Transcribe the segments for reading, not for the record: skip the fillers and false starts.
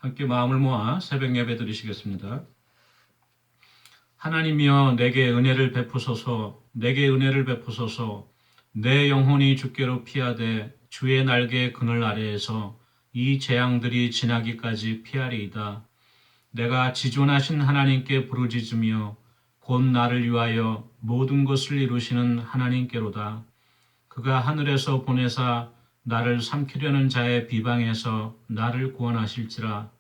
함께 마음을 모아 새벽 예배 드리시겠습니다. 하나님이여 내게 은혜를 베푸소서. 내게 은혜를 베푸소서. 내 영혼이 주께로 피하되 주의 날개 그늘 아래에서 이 재앙들이 지나기까지 피하리이다. 내가 지존하신 하나님께 부르짖으며 곧 나를 위하여 모든 것을 이루시는 하나님께로다. 그가 하늘에서 보내사 나를 삼키려는 자의 비방에서 나를 구원하실지라.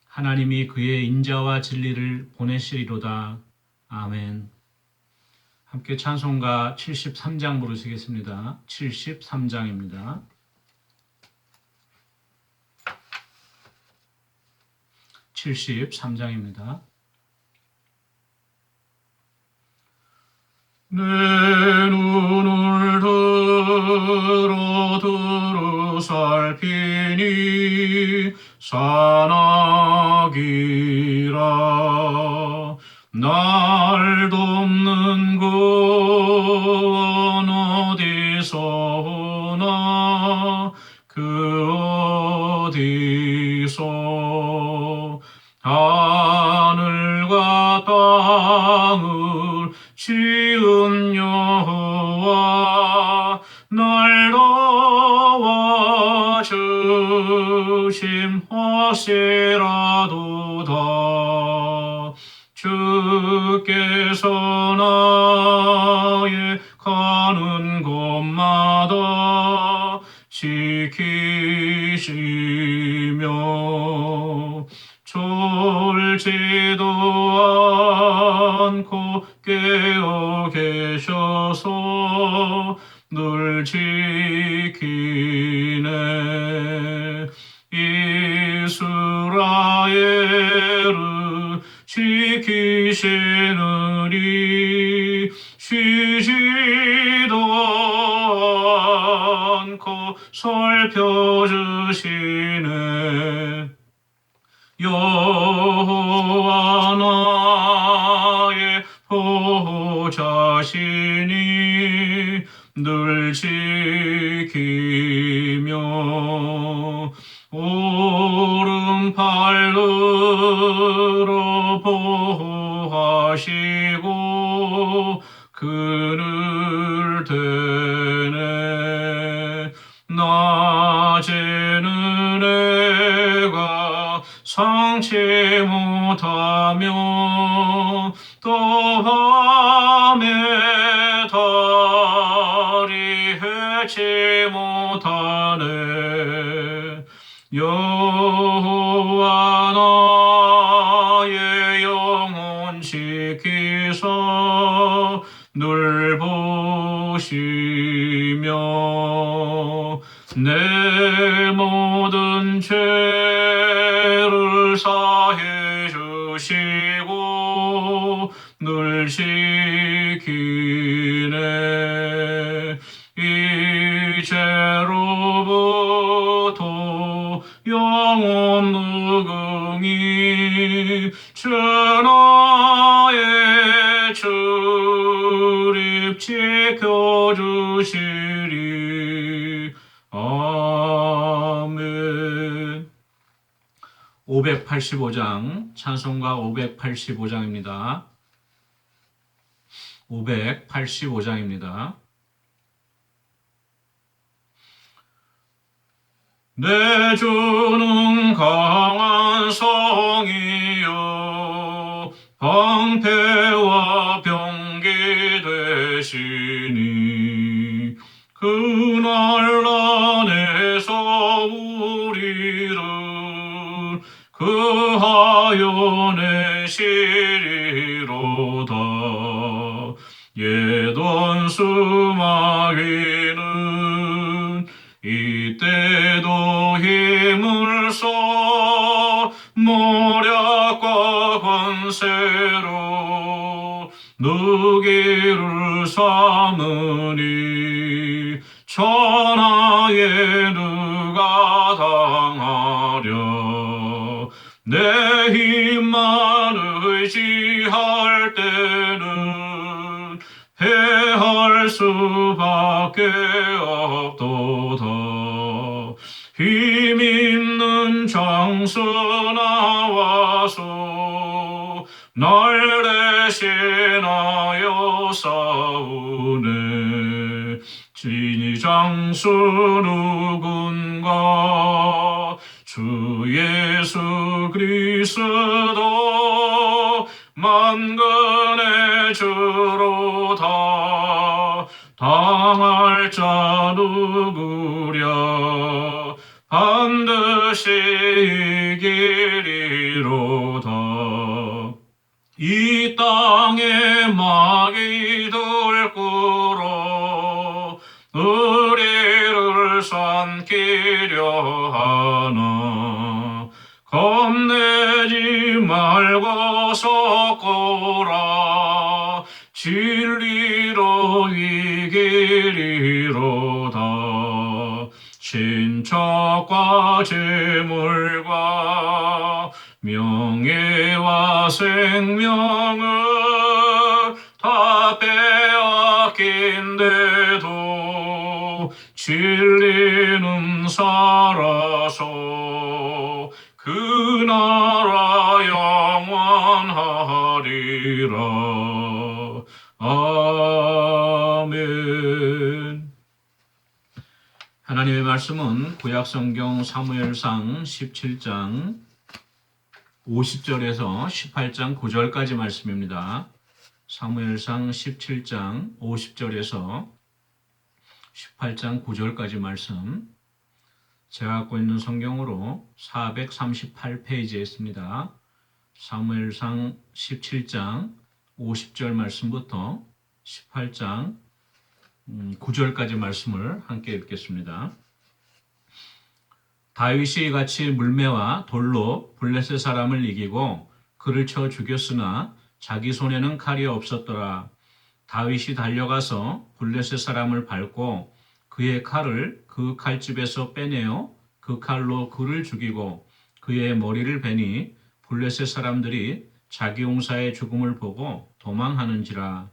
하나님이 그의 인자와 진리를 보내시리로다. 아멘. 함께 찬송가 73장 부르시겠습니다. 73장입니다. 내 눈을 들어 두루 살피니 산악이라. 날 돕는 구원 어디서 오나 그 어디서. 하늘과 땅을 지은 여호와 날 도와주심 하시라도다. 주께서 나의 가는 곳마다 지키시며 졸지도 않고 깨어 계셔서 늘 지키네. 이스라엘을 지키시느니 쉬지도 않고 살펴주시네. 여호와 나의 보호자시니 늘 지키며 오른팔로 보호하시고 그늘 되네. 낮에는 내가 상치 못하며 또 밤에 달이 해치 못하네. 여호와 나의 영혼 지키사 늘 보시며 내 모든 죄를 사해 주시고 늘 지키네. 이제로부터 영원 무궁히 주 나의 출입 지켜주시리. 아멘. 585장 찬송가 585장입니다. 585장입니다. 내 주는 강한 성이요 방패와 병기 되시니 그날 안에서 우리를 그하여 내시리로다. 예던 수마귀는 이때도 힘을 써 모략과 권세로 누기를 삼으니 천하에 누가 당하랴. 내 힘만 의지할 때는 패할 수밖에 없도다. 힘 있는 장수 나와서 날 대신하여 싸우네. 진이 장수 누군가? 주 예수 그리스도 만근의 주로다. 당할 자 누구랴? 반드시 이기리로다. 이 땅에 마귀들 꿇어 우리를 삼키려 하나. 겁내지 말고 섰거라. 진리로 이기리로다. 친척과 재물과 명예와 생명을 다 빼앗긴데도 진리는 살아서 그 나라 영원하리라. 아멘. 하나님의 말씀은 구약성경 사무엘상 17장 50절에서 18장 9절까지 말씀입니다. 사무엘상 17장 50절에서 18장 9절까지 말씀. 제가 갖고 있는 성경으로 438페이지에 있습니다. 사무엘상 17장 50절 말씀부터 18장 9절까지 말씀을 함께 읽겠습니다. 다윗이 이같이 물매와 돌로 블레셋 사람을 이기고 그를 쳐 죽였으나 자기 손에는 칼이 없었더라. 다윗이 달려가서 블레셋 사람을 밟고 그의 칼을 그 칼집에서 빼내어 그 칼로 그를 죽이고 그의 머리를 베니 블레셋 사람들이 자기 용사의 죽음을 보고 도망하는지라.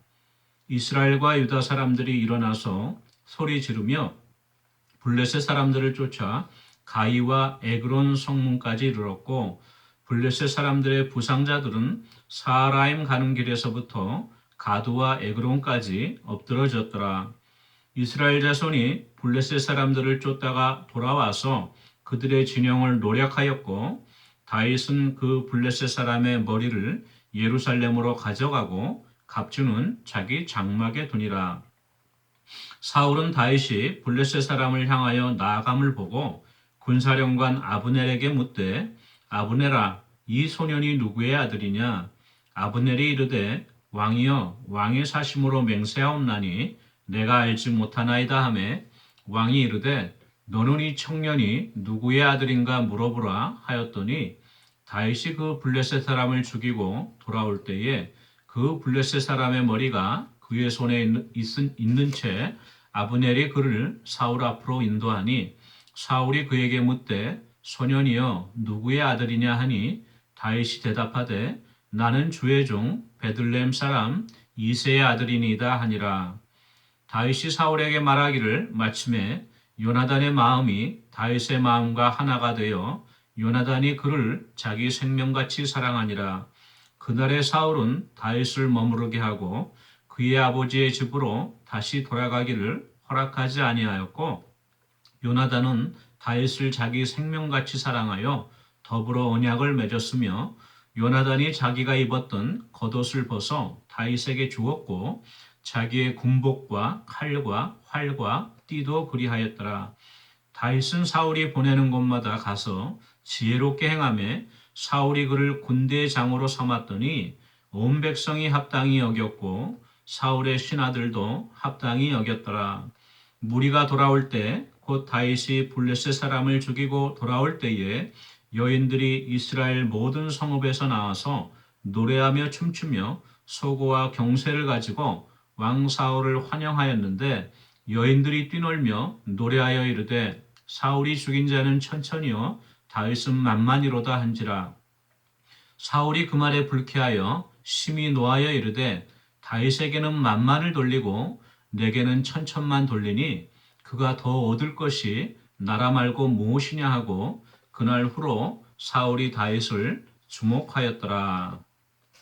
이스라엘과 유다 사람들이 일어나서 소리 지르며 블레셋 사람들을 쫓아 가이와 에그론 성문까지 이르렀고 블레셋 사람들의 부상자들은 사라임 가는 길에서부터 가두와 에그론까지 엎드러졌더라. 이스라엘 자손이 블레셋 사람들을 쫓다가 돌아와서 그들의 진영을 노략하였고 다윗은 그 블레셋 사람의 머리를 예루살렘으로 가져가고 갑주는 자기 장막에 두니라. 사울은 다윗이 블레셋 사람을 향하여 나아감을 보고 군사령관 아브넬에게 묻되 아브넬아, 이 소년이 누구의 아들이냐? 아브넬이 이르되 왕이여, 왕의 사심으로 맹세하옵나니 내가 알지 못하나이다 하매 왕이 이르되 너는 이 청년이 누구의 아들인가 물어보라 하였더니 다윗이 그 블레셋 사람을 죽이고 돌아올 때에 그 블레셋 사람의 머리가 그의 손에 있는 채 아브넬이 그를 사울 앞으로 인도하니 사울이 그에게 묻되 소년이여 누구의 아들이냐 하니 다윗이 대답하되 나는 주의 종 베들레헴 사람 이새의 아들이니이다 하니라. 다윗이 사울에게 말하기를 마침에 요나단의 마음이 다윗의 마음과 하나가 되어 요나단이 그를 자기 생명같이 사랑하니라. 그날에 사울은 다윗을 머무르게 하고 그의 아버지의 집으로 다시 돌아가기를 허락하지 아니하였고 요나단은 다윗을 자기 생명같이 사랑하여 더불어 언약을 맺었으며 요나단이 자기가 입었던 겉옷을 벗어 다윗에게 주었고 자기의 군복과 칼과 활과 띠도 그리하였더라. 다윗은 사울이 보내는 곳마다 가서 지혜롭게 행하며 사울이 그를 군대의 장으로 삼았더니 온 백성이 합당히 여겼고 사울의 신하들도 합당히 여겼더라. 무리가 돌아올 때 곧 다윗이 블레셋 사람을 죽이고 돌아올 때에 여인들이 이스라엘 모든 성읍에서 나와서 노래하며 춤추며 소고와 경쇠를 가지고 왕 사울을 환영하였는데 여인들이 뛰놀며 노래하여 이르되 사울이 죽인 자는 천천히요 다윗은 만만이로다 한지라. 사울이 그 말에 불쾌하여 심히 노하여 이르되 다윗에게는 만만을 돌리고 내게는 천천만 돌리니 그가 더 얻을 것이 나라 말고 무엇이냐 하고 그날 후로 사울이 다윗을 주목하였더라.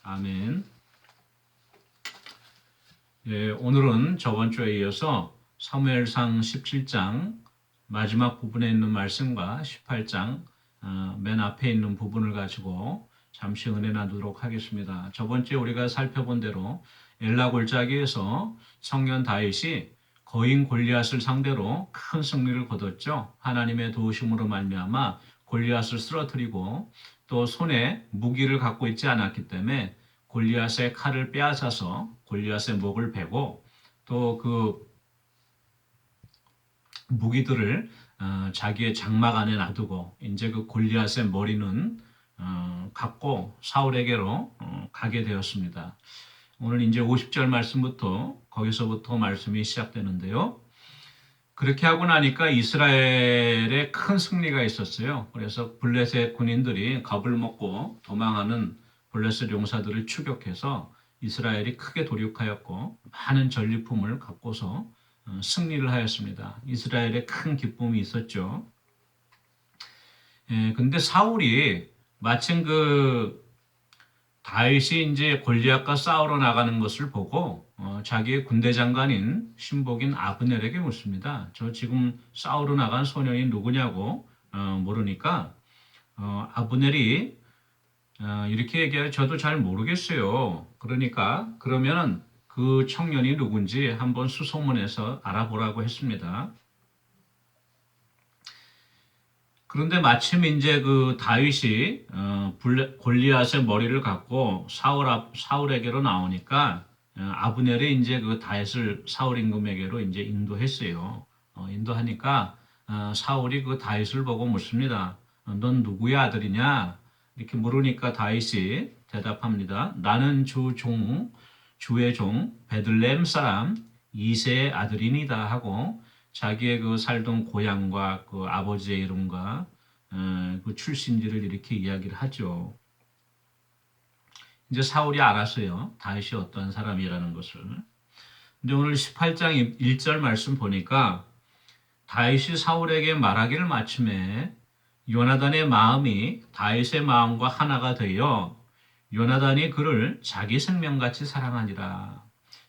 아멘. 예, 오늘은 저번 주에 이어서 사무엘상 17장 마지막 부분에 있는 말씀과 18장 맨 앞에 있는 부분을 가지고 잠시 은혜 나누도록 하겠습니다. 저번 주에 우리가 살펴본 대로 엘라 골짜기에서 청년 다윗이 거인 골리앗을 상대로 큰 승리를 거뒀죠. 하나님의 도우심으로 말미암아 골리앗을 쓰러뜨리고 또 손에 무기를 갖고 있지 않았기 때문에 골리앗의 칼을 빼앗아서 골리앗의 목을 베고 또 그 무기들을 자기의 장막 안에 놔두고 이제 그 골리앗의 머리는 갖고 사울에게로 가게 되었습니다. 오늘 이제 50절 말씀부터 거기서부터 말씀이 시작되는데요. 그렇게 하고 나니까 이스라엘에 큰 승리가 있었어요. 그래서 블레셋 군인들이 겁을 먹고 도망하는 블레셋 용사들을 추격해서 이스라엘이 크게 도륙하였고 많은 전리품을 갖고서 승리를 하였습니다. 이스라엘에 큰 기쁨이 있었죠. 근데 사울이 마침 그 다윗이 이제 골리앗과 싸우러 나가는 것을 보고 자기의 군대 장관인 신복인 아브넬에게 묻습니다. 저 지금 싸우러 나간 소년이 누구냐고 물으니까 아브넬이 이렇게 얘기해요. 저도 잘 모르겠어요. 그러니까 그러면은 그 청년이 누군지 한번 수소문해서 알아보라고 했습니다. 그런데 마침 이제 그 다윗이 골리앗의 머리를 갖고 사울에게로 나오니까 아브넬이 이제 그 다윗을 사울 임금에게로 이제 인도했어요. 인도하니까 사울이 그 다윗을 보고 묻습니다. 넌 누구의 아들이냐? 이렇게 물으니까 다윗이 대답합니다. 나는 주의 종 베들레헴 사람 이새의 아들이니다 하고 자기의 그 살던 고향과 그 아버지의 이름과 그 출신지를 이렇게 이야기를 하죠. 이제 사울이 알았어요. 다윗이 어떠한 사람이라는 것을. 근데 오늘 18장 1절 말씀 보니까 다윗이 사울에게 말하기를 마침에 요나단의 마음이 다윗의 마음과 하나가 되어 요나단이 그를 자기 생명같이 사랑하니라.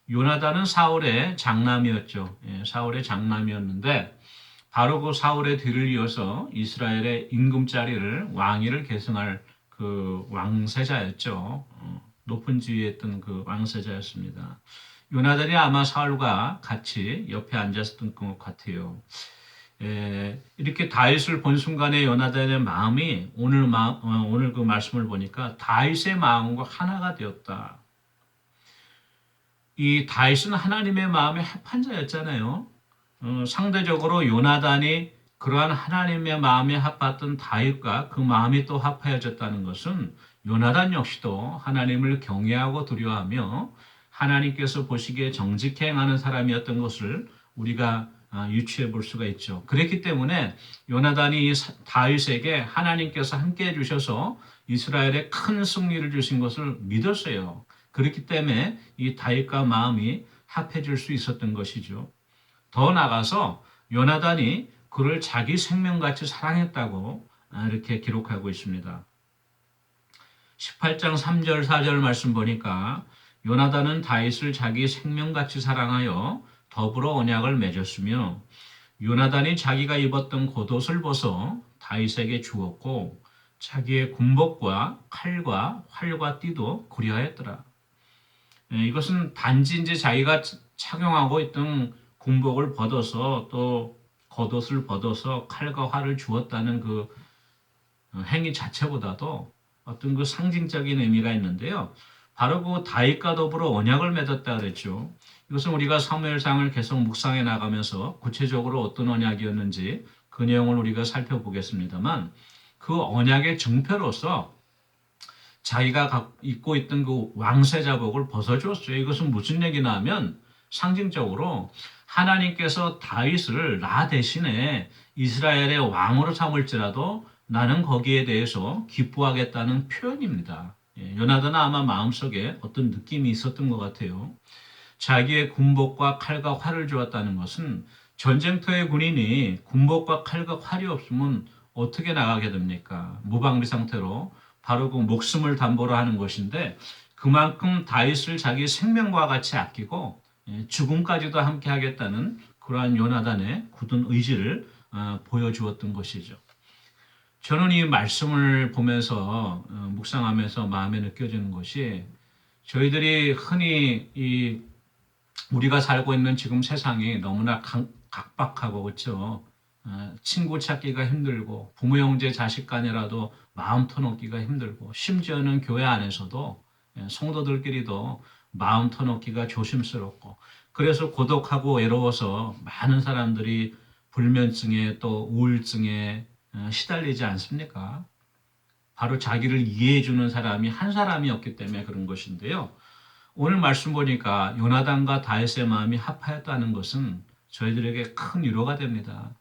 요나단은 사울의 장남이었죠. 사울의 장남이었는데 바로 그 사울의 뒤를 이어서 이스라엘의 임금자리를 왕위를 계승할 그 왕세자였죠. 높은 지위에 있던 그 왕세자였습니다. 요나단이 아마 사울과 같이 옆에 앉았던 것 같아요. 이렇게 다윗을 본 순간에 요나단의 마음이 오늘 그 말씀을 보니까 다윗의 마음과 하나가 되었다. 이 다윗은 하나님의 마음에 합한 자였잖아요. 상대적으로 요나단이 그러한 하나님의 마음에 합했던 다윗과 그 마음이 또 합하여졌다는 것은 요나단 역시도 하나님을 경외하고 두려워하며 하나님께서 보시기에 정직히 행하는 사람이었던 것을 우리가 유추해 볼 수가 있죠. 그렇기 때문에 요나단이 다윗에게 하나님께서 함께 해주셔서 이스라엘에 큰 승리를 주신 것을 믿었어요. 그렇기 때문에 이 다윗과 마음이 합해질 수 있었던 것이죠. 더 나아가서 요나단이 그를 자기 생명같이 사랑했다고 이렇게 기록하고 있습니다. 18장 3절 4절 말씀 보니까 요나단은 다윗을 자기 생명같이 사랑하여 더불어 언약을 맺었으며 요나단이 자기가 입었던 겉옷을 벗어 다윗에게 주었고 자기의 군복과 칼과 활과 띠도 그리하였더라. 이것은 단지 이제 자기가 착용하고 있던 군복을 벗어서 또 겉옷을 벗어서 칼과 활을 주었다는 그 행위 자체보다도 어떤 그 상징적인 의미가 있는데요. 바로 그 다윗과 더불어 언약을 맺었다 그랬죠. 이것은 우리가 사무엘상을 계속 묵상해 나가면서 구체적으로 어떤 언약이었는지 그 내용을 우리가 살펴보겠습니다만 그 언약의 증표로서 자기가 입고 있던 그 왕세자복을 벗어주었어요. 이것은 무슨 얘기나 하면 상징적으로 하나님께서 다윗을 나 대신에 이스라엘의 왕으로 삼을지라도 나는 거기에 대해서 기뻐하겠다는 표현입니다. 요나단은 아마 마음속에 어떤 느낌이 있었던 것 같아요. 자기의 군복과 칼과 활을 주었다는 것은 전쟁터의 군인이 군복과 칼과 활이 없으면 어떻게 나가게 됩니까? 무방비 상태로 바로 그 목숨을 담보로 하는 것인데 그만큼 다윗을 자기 생명과 같이 아끼고 죽음까지도 함께 하겠다는 그러한 요나단의 굳은 의지를 보여주었던 것이죠. 저는 이 말씀을 보면서 묵상하면서 마음에 느껴지는 것이 저희들이 흔히 우리가 살고 있는 지금 세상이 너무나 각박하고 그렇죠. 친구 찾기가 힘들고 부모 형제 자식 간이라도 마음 터놓기가 힘들고 심지어는 교회 안에서도 성도들끼리도 마음 터놓기가 조심스럽고 그래서 고독하고 외로워서 많은 사람들이 불면증에 또 우울증에 시달리지 않습니까? 바로 자기를 이해해 주는 사람이 한 사람이었기 때문에 그런 것인데요. 오늘 말씀 보니까 요나단과 다윗의 마음이 합하였다는 것은 저희들에게 큰 위로가 됩니다.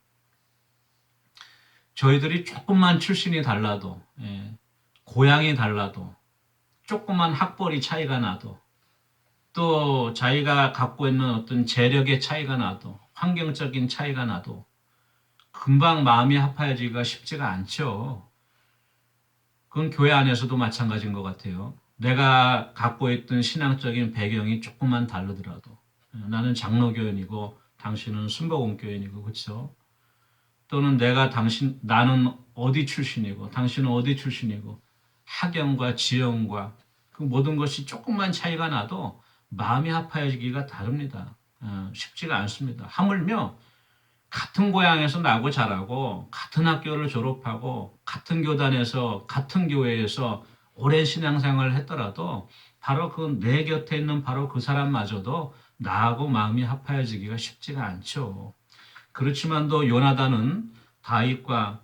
저희들이 조금만 출신이 달라도, 고향이 달라도, 조금만 학벌이 차이가 나도, 또 자기가 갖고 있는 어떤 재력의 차이가 나도, 환경적인 차이가 나도, 금방 마음이 합하여지기가 쉽지가 않죠. 그건 교회 안에서도 마찬가지인 것 같아요. 내가 갖고 있던 신앙적인 배경이 조금만 다르더라도 나는 장로교인이고 당신은 순복음교인이고 그렇죠? 또는 나는 어디 출신이고 당신은 어디 출신이고 학연과 지형과 그 모든 것이 조금만 차이가 나도 마음이 합하여지기가 다릅니다. 쉽지가 않습니다. 하물며 같은 고향에서 나고 자라고 같은 학교를 졸업하고 같은 교단에서 같은 교회에서 오랜 신앙생활을 했더라도 바로 그 내 곁에 있는 바로 그 사람마저도 나하고 마음이 합하여지기가 쉽지가 않죠. 그렇지만도 요나단은 다윗과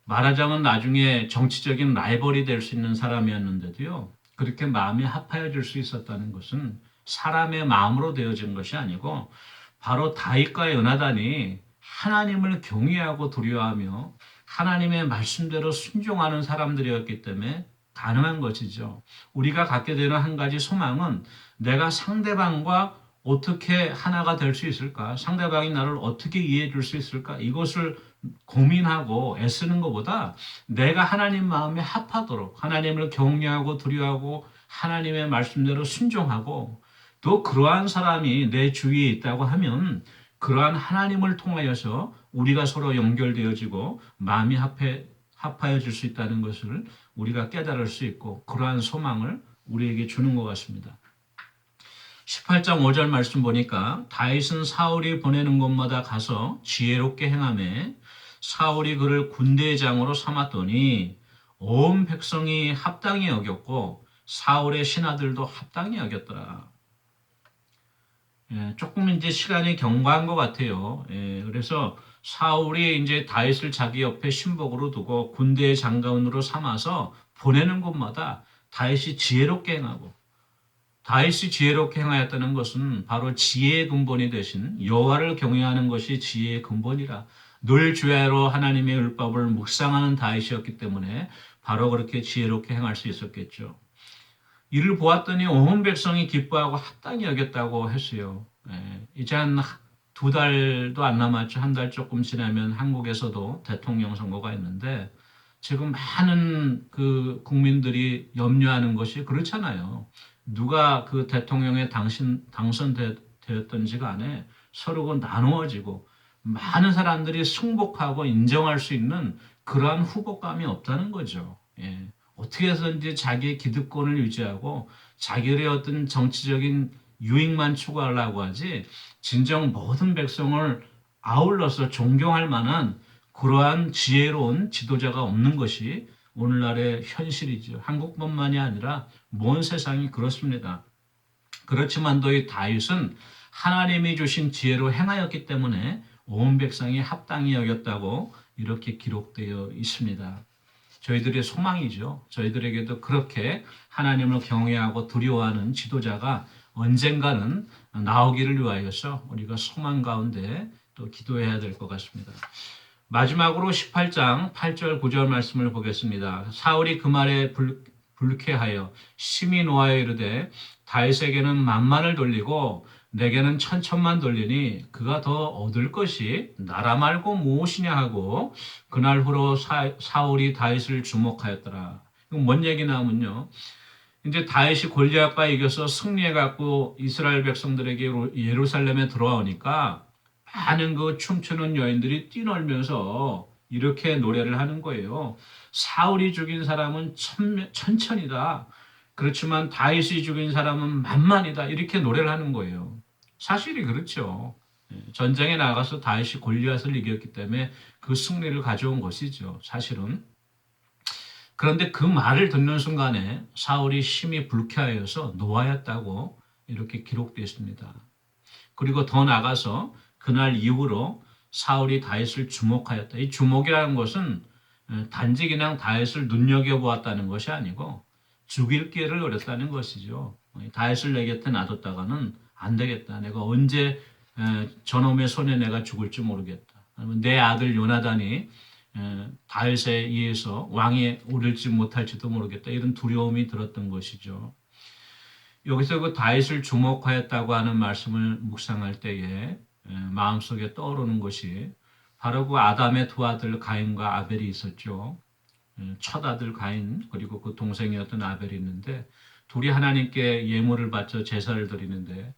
말하자면 나중에 정치적인 라이벌이 될 수 있는 사람이었는데도요. 그렇게 마음이 합하여질 수 있었다는 것은 사람의 마음으로 되어진 것이 아니고 바로 다윗과 요나단이 하나님을 경외하고 두려워하며 하나님의 말씀대로 순종하는 사람들이었기 때문에 가능한 것이죠. 우리가 갖게 되는 한 가지 소망은 내가 상대방과 어떻게 하나가 될 수 있을까? 상대방이 나를 어떻게 이해해 줄 수 있을까? 이것을 고민하고 애쓰는 것보다 내가 하나님 마음에 합하도록 하나님을 경외하고 두려워하고 하나님의 말씀대로 순종하고 또 그러한 사람이 내 주위에 있다고 하면 그러한 하나님을 통하여서 우리가 서로 연결되어지고 마음이 합하여질 수 있다는 것을 우리가 깨달을 수 있고 그러한 소망을 우리에게 주는 것 같습니다. 18장 5절 말씀 보니까 다윗은 사울이 보내는 곳마다 가서 지혜롭게 행하매 사울이 그를 군대의 장으로 삼았더니 온 백성이 합당히 여겼고 사울의 신하들도 합당히 여겼더라. 조금 이제 시간이 경과한 것 같아요. 그래서 사울이 이제 다윗을 자기 옆에 신복으로 두고 군대의 장관으로 삼아서 보내는 곳마다 다윗이 지혜롭게 행하고 다윗이 지혜롭게 행하였다는 것은 바로 지혜의 근본이 되신 여호와를 경외하는 것이 지혜의 근본이라 늘 주야로 하나님의 율법을 묵상하는 다윗이었기 때문에 바로 그렇게 지혜롭게 행할 수 있었겠죠. 이를 보았더니 온 백성이 기뻐하고 합당히 여겼다고 했어요. 이제 한 2달도 안 남았죠. 한 달 조금 지나면 한국에서도 대통령 선거가 있는데 지금 많은 그 국민들이 염려하는 것이 그렇잖아요. 누가 그 대통령에 당선되었던지 간에 서로 나누어지고 많은 사람들이 승복하고 인정할 수 있는 그러한 후보감이 없다는 거죠. 어떻게 해서든지 자기의 기득권을 유지하고 자기의 어떤 정치적인 유익만 추구하려고 하지 진정 모든 백성을 아울러서 존경할 만한 그러한 지혜로운 지도자가 없는 것이 오늘날의 현실이죠. 한국뿐만이 아니라 온 세상이 그렇습니다. 그렇지만도 이 다윗은 하나님이 주신 지혜로 행하였기 때문에 온 백성이 합당히 여겼다고 이렇게 기록되어 있습니다. 저희들의 소망이죠. 저희들에게도 그렇게 하나님을 경외하고 두려워하는 지도자가 언젠가는 나오기를 위하여서 우리가 소망 가운데 또 기도해야 될 것 같습니다. 마지막으로 18장 8절 9절 말씀을 보겠습니다. 사울이 그 말에 불쾌하여 심히 노하여 이르되 다윗에게는 만만을 돌리고 내게는 천천만 돌리니 그가 더 얻을 것이 나라 말고 무엇이냐 하고 그날 후로 사울이 다윗을 주목하였더라. 이건 뭔 얘기냐 하면요. 이제 다윗이 골리앗과 이겨서 승리해갖고 이스라엘 백성들에게 예루살렘에 들어오니까 많은 그 춤추는 여인들이 뛰놀면서 이렇게 노래를 하는 거예요. 사울이 죽인 사람은 천천이다. 그렇지만 다윗이 죽인 사람은 만만이다. 이렇게 노래를 하는 거예요. 사실이 그렇죠. 전쟁에 나가서 다윗이 골리앗을 이겼기 때문에 그 승리를 가져온 것이죠. 사실은. 그런데 그 말을 듣는 순간에 사울이 심히 불쾌하여서 노하였다고 이렇게 기록되어 있습니다. 그리고 더 나가서 그날 이후로 사울이 다윗을 주목하였다. 이 주목이라는 것은 단지 그냥 다윗을 눈여겨보았다는 것이 아니고 죽일 기회를 노렸다는 것이죠. 다윗을 내 곁에 놔뒀다가는 안 되겠다. 내가 언제 저놈의 손에 내가 죽을지 모르겠다. 내 아들 요나단이 다윗에 의해서 왕에 오를지 못할지도 모르겠다. 이런 두려움이 들었던 것이죠. 여기서 그 다윗을 주목하였다고 하는 말씀을 묵상할 때에 마음속에 떠오르는 것이 바로 그 아담의 두 아들 가인과 아벨이 있었죠. 첫 아들 가인 그리고 그 동생이었던 아벨이 있는데 둘이 하나님께 예물을 바쳐 제사를 드리는데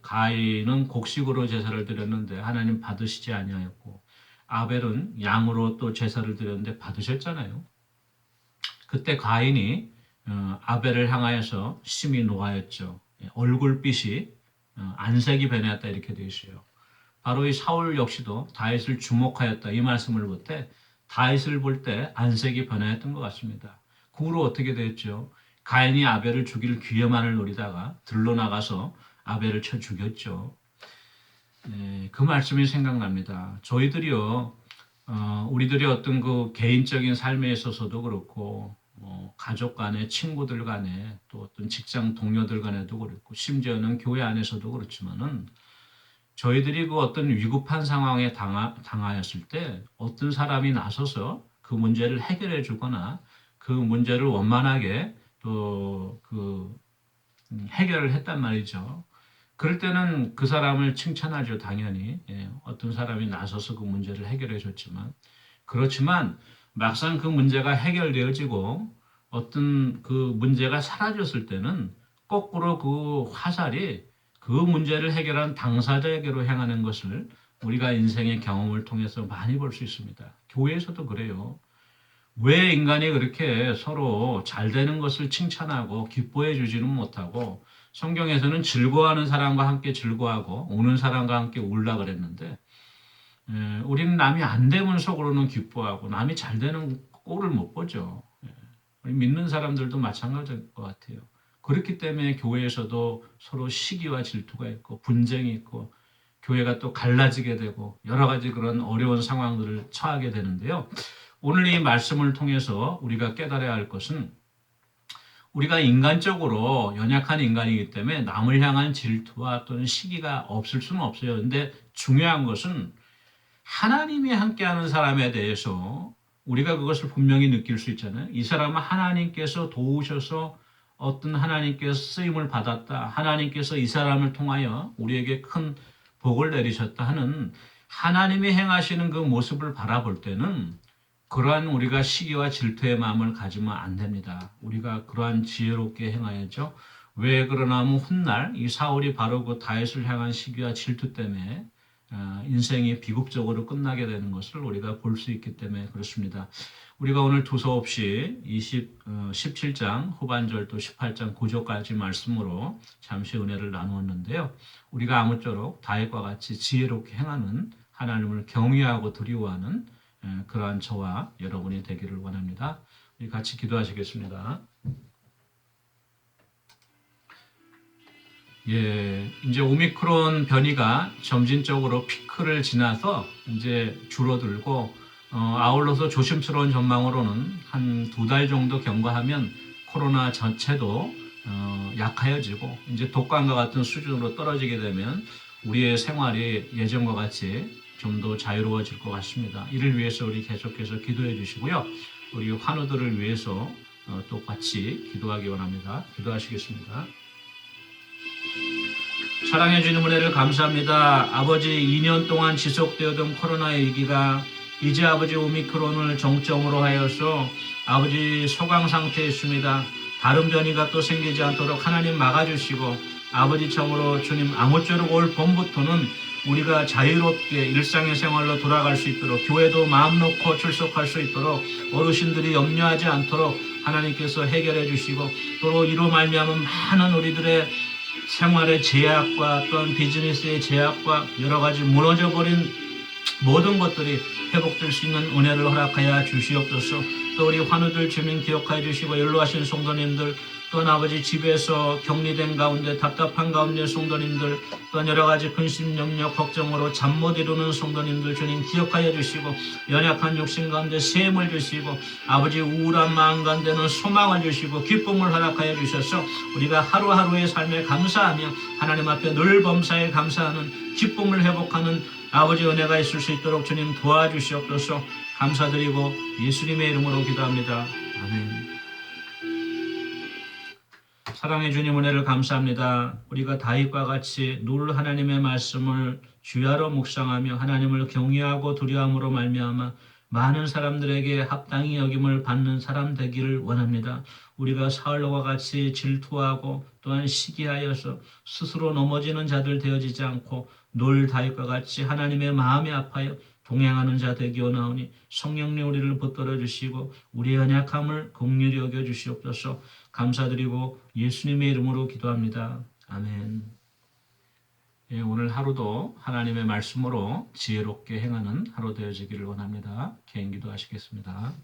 가인은 곡식으로 제사를 드렸는데 하나님 받으시지 아니하였고 아벨은 양으로 또 제사를 드렸는데 받으셨잖아요. 그때 가인이 아벨을 향하여서 심히 노하였죠. 얼굴빛이 안색이 변했다 이렇게 되어 있어요. 바로 이 사울 역시도 다윗을 주목하였다 이 말씀을 볼 때 다윗을 볼 때 안색이 변화했던 것 같습니다. 그 후로 어떻게 됐죠? 가인이 아벨을 죽일 기회만을 노리다가 들러 나가서 아벨을 쳐 죽였죠. 그 말씀이 생각납니다. 저희들이요, 우리들이 어떤 그 개인적인 삶에 있어서도 그렇고, 가족 간에, 친구들 간에, 또 어떤 직장 동료들 간에도 그렇고, 심지어는 교회 안에서도 그렇지만은, 저희들이 그 어떤 위급한 상황에 당하였을 때 어떤 사람이 나서서 그 문제를 해결해 주거나 그 문제를 원만하게 또 그 해결을 했단 말이죠. 그럴 때는 그 사람을 칭찬하죠, 당연히. 어떤 사람이 나서서 그 문제를 해결해 줬지만. 그렇지만 막상 그 문제가 해결되어지고 어떤 그 문제가 사라졌을 때는 거꾸로 그 화살이 그 문제를 해결한 당사자에게로 향하는 것을 우리가 인생의 경험을 통해서 많이 볼 수 있습니다. 교회에서도 그래요. 왜 인간이 그렇게 서로 잘 되는 것을 칭찬하고 기뻐해 주지는 못하고 성경에서는 즐거워하는 사람과 함께 즐거워하고 우는 사람과 함께 울라 그랬는데 우리는 남이 안 되면 속으로는 기뻐하고 남이 잘 되는 꼴을 못 보죠. 우리 믿는 사람들도 마찬가지일 것 같아요. 그렇기 때문에 교회에서도 서로 시기와 질투가 있고 분쟁이 있고 교회가 또 갈라지게 되고 여러 가지 그런 어려운 상황들을 처하게 되는데요. 오늘 이 말씀을 통해서 우리가 깨달아야 할 것은 우리가 인간적으로 연약한 인간이기 때문에 남을 향한 질투와 또는 시기가 없을 수는 없어요. 근데 중요한 것은 하나님이 함께하는 사람에 대해서 우리가 그것을 분명히 느낄 수 있잖아요. 이 사람은 하나님께서 도우셔서 어떤 하나님께서 쓰임을 받았다. 하나님께서 이 사람을 통하여 우리에게 큰 복을 내리셨다 하는 하나님이 행하시는 그 모습을 바라볼 때는 그러한 우리가 시기와 질투의 마음을 가지면 안 됩니다. 우리가 그러한 지혜롭게 행하야죠. 왜 그러나 하면 훗날 이 사울이 바로 그 다윗을 향한 시기와 질투 때문에 인생이 비극적으로 끝나게 되는 것을 우리가 볼 수 있기 때문에 그렇습니다. 우리가 오늘 두서없이 17장 후반절 또 18장 9절까지 말씀으로 잠시 은혜를 나누었는데요. 우리가 아무쪼록 다윗과 같이 지혜롭게 행하는 하나님을 경외하고 두려워하는 그러한 저와 여러분이 되기를 원합니다. 우리 같이 기도하시겠습니다. 이제 오미크론 변이가 점진적으로 피크를 지나서 이제 줄어들고 아울러서 조심스러운 전망으로는 한 2달 정도 경과하면 코로나 전체도 약하여지고 이제 독감과 같은 수준으로 떨어지게 되면 우리의 생활이 예전과 같이 좀 더 자유로워질 것 같습니다. 이를 위해서 우리 계속해서 기도해 주시고요. 우리 환우들을 위해서 또 같이 기도하기 원합니다. 기도하시겠습니다. 사랑해 주님 은혜를 감사합니다. 아버지 2년 동안 지속되었던 코로나의 위기가 이제 아버지 오미크론을 정점으로 하여서 아버지 소강 상태에 있습니다. 다른 변이가 또 생기지 않도록 하나님 막아주시고 아버지 참으로 주님 아무쪼록 올 봄부터는 우리가 자유롭게 일상의 생활로 돌아갈 수 있도록 교회도 마음 놓고 출석할 수 있도록 어르신들이 염려하지 않도록 하나님께서 해결해 주시고 또 이로 말미암아 많은 우리들의 생활의 제약과 또한 비즈니스의 제약과 여러 가지 무너져버린 모든 것들이 회복될 수 있는 은혜를 허락하여 주시옵소서. 또 우리 환우들 주님 기억하여 주시고 연로하신 성도님들 또한 아버지 집에서 격리된 가운데 답답한 가운데 성도님들 또한 여러 가지 근심 염려 걱정으로 잠 못 이루는 성도님들 주님 기억하여 주시고 연약한 육신 가운데 셈을 주시고 아버지 우울한 마음 가운데는 소망을 주시고 기쁨을 허락하여 주셔서 우리가 하루하루의 삶에 감사하며 하나님 앞에 늘 범사에 감사하는 기쁨을 회복하는 아버지 은혜가 있을 수 있도록 주님 도와주시옵소서. 감사드리고 예수님의 이름으로 기도합니다. 아멘. 사랑해 주님 은혜를 감사합니다. 우리가 다윗과 같이 늘 하나님의 말씀을 주야로 묵상하며 하나님을 경외하고 두려움으로 말미암아 많은 사람들에게 합당히 여김을 받는 사람 되기를 원합니다. 우리가 사울과 같이 질투하고 또한 시기하여서 스스로 넘어지는 자들 되어지지 않고 늘 다윗과 같이 하나님의 마음에 아파요 동행하는 자 되기 원하오니 성령님 우리를 붙들어 주시고 우리의 연약함을 긍휼히 여겨 주시옵소서. 감사드리고 예수님의 이름으로 기도합니다. 아멘. 예, 오늘 하루도 하나님의 말씀으로 지혜롭게 행하는 하루 되어지기를 원합니다. 개인 기도하시겠습니다.